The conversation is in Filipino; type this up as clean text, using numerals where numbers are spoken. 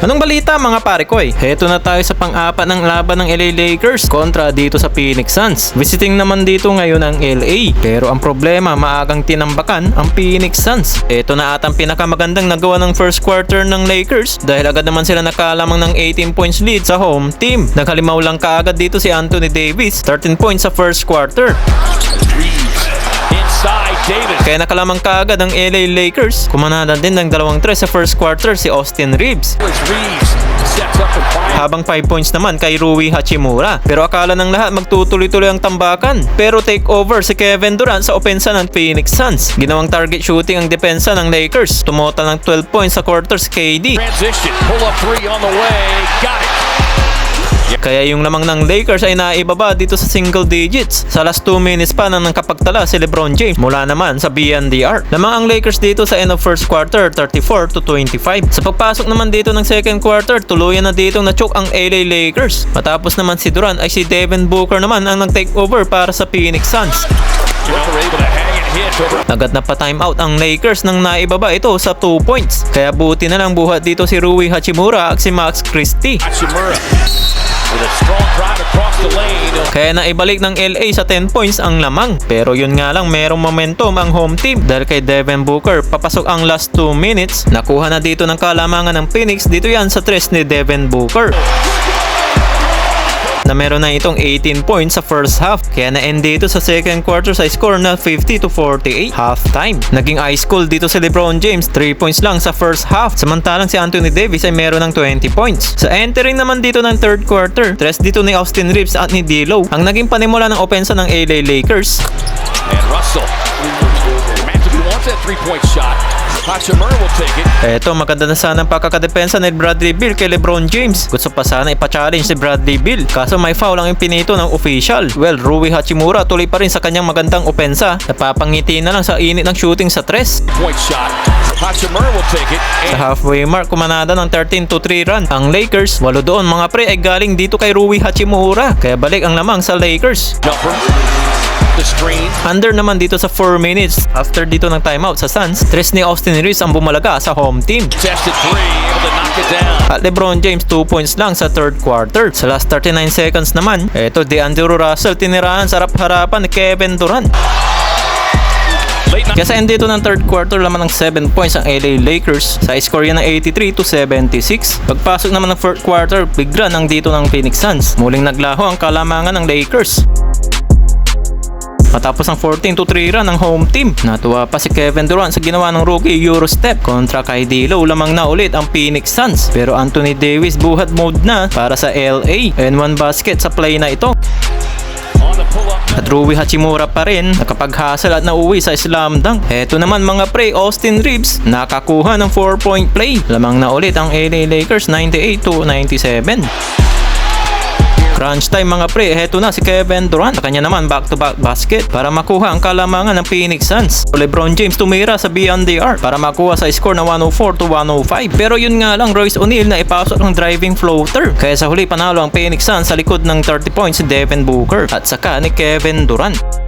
Anong balita mga pare ko? Heto na tayo sa pang-apat ng laban ng LA Lakers kontra dito sa Phoenix Suns. Visiting naman dito ngayon ang LA. Pero ang problema, maagang tinambakan ang Phoenix Suns. Heto na atang pinakamagandang nagawa ng first quarter ng Lakers dahil agad naman sila nakalamang ng 18 points lead sa home team. Naghalimaw lang kaagad dito si Anthony Davis, 13 points sa first quarter. Kaya nakalamang kaagad ang LA Lakers. Kumanada din ng 2-3 sa first quarter si Austin Reeves. Habang 5 points naman kay Rui Hachimura. Pero akala ng lahat magtutuloy-tuloy ang tambakan. Pero take over si Kevin Durant sa opensa ng Phoenix Suns. Ginawang target shooting ang depensa ng Lakers. Tumota ng 12 points sa quarter si KD. Transition, pull up three on the way, got it. Kaya yung lamang ng Lakers ay naibaba dito sa single digits. Sa last 2 minutes pa nang nakapagtala si LeBron James mula naman sa BNDR. Lamang ang Lakers dito sa end of first quarter, 34-25. Sa pagpasok naman dito ng second quarter, tuluyan na ditong na-choke ang LA Lakers. Matapos naman si Durant ay si Devin Booker naman ang nag-take over para sa Phoenix Suns. Agad na pa timeout ang Lakers nang naibaba ito sa 2 points. Kaya buti na lang buhat dito si Rui Hachimura at si Max Christie. Kaya naibalik ng LA sa 10 points ang lamang. Pero yun nga lang, merong momentum ang home team dahil kay Devin Booker. Papasok ang last 2 minutes. Nakuha na dito ng kalamangan ng Phoenix. Dito yan sa tres ni Devin Booker na meron na itong 18 points sa first half. Kaya na-end dito sa second quarter sa score na 50-48 halftime. Naging ice cold dito si LeBron James, 3 points lang sa first half. Samantalang si Anthony Davis ay meron ng 20 points. Sa entering naman dito ng third quarter, tres dito ni Austin Reeves at ni D'Lo ang naging panimula ng opensa ng LA Lakers. And Russell, romantically wants that three-point shot. Hachimura will take it. Eto, maganda na sana ang pagkakadepensa ni Bradley Beal kay LeBron James. Gusto pa sana ipa-challenge si Bradley Beal. Kaso may foul ang impinito ng official. Well, Rui Hachimura tuloy pa rin sa kanyang magandang opensa. Napapangiti na lang sa init ng shooting sa tres. Point shot. Hachimura will take it. Sa halfway mark, kumanada ng 13-3 run. Ang Lakers, 8 doon mga pre ay galing dito kay Rui Hachimura. Kaya balik ang lamang sa Lakers. Jumper. The screen. Under naman dito sa 4 minutes. After dito ng timeout sa Suns, tres ni Austin Reeves ang bumalaga sa home team. Tested three, able to knock it down. At LeBron James 2 points lang sa third quarter. Sa last 39 seconds naman, eto DeAndre Russell tinirahan sa harap-harapan ni Kevin Durant. Kaya sa end dito ng third quarter, laman ng 7 points ang LA Lakers. Sa score yan ng 83-76. Pagpasok naman ng fourth quarter, bigla ng dito ng Phoenix Suns. Muling naglaho ang kalamangan ng Lakers. Matapos ang 14-3 run ng home team, natuwa pa si Kevin Durant sa ginawa ng rookie Eurostep kontra kay D'Lo. Lamang na ulit ang Phoenix Suns. Pero Anthony Davis buhat mode na para sa LA. And 1 basket sa play na ito. At Rui Hachimura pa rin nakapag-hustle at nauwi sa slam dunk. Eto naman mga pre, Austin Reeves nakakuha ng 4-point play. Lamang na ulit ang LA Lakers 98-97. Crunch time mga pre, heto na si Kevin Durant. Sa kanya naman back-to-back basket para makuha ang kalamangan ng Phoenix Suns. LeBron James tumira sa BNDR para makuha sa score na 104-105. Pero yun nga lang, Royce O'Neal na ipasok ng driving floater. Kaya sa huli panalo ang Phoenix Suns sa likod ng 30 points si Devin Booker at saka ni Kevin Durant.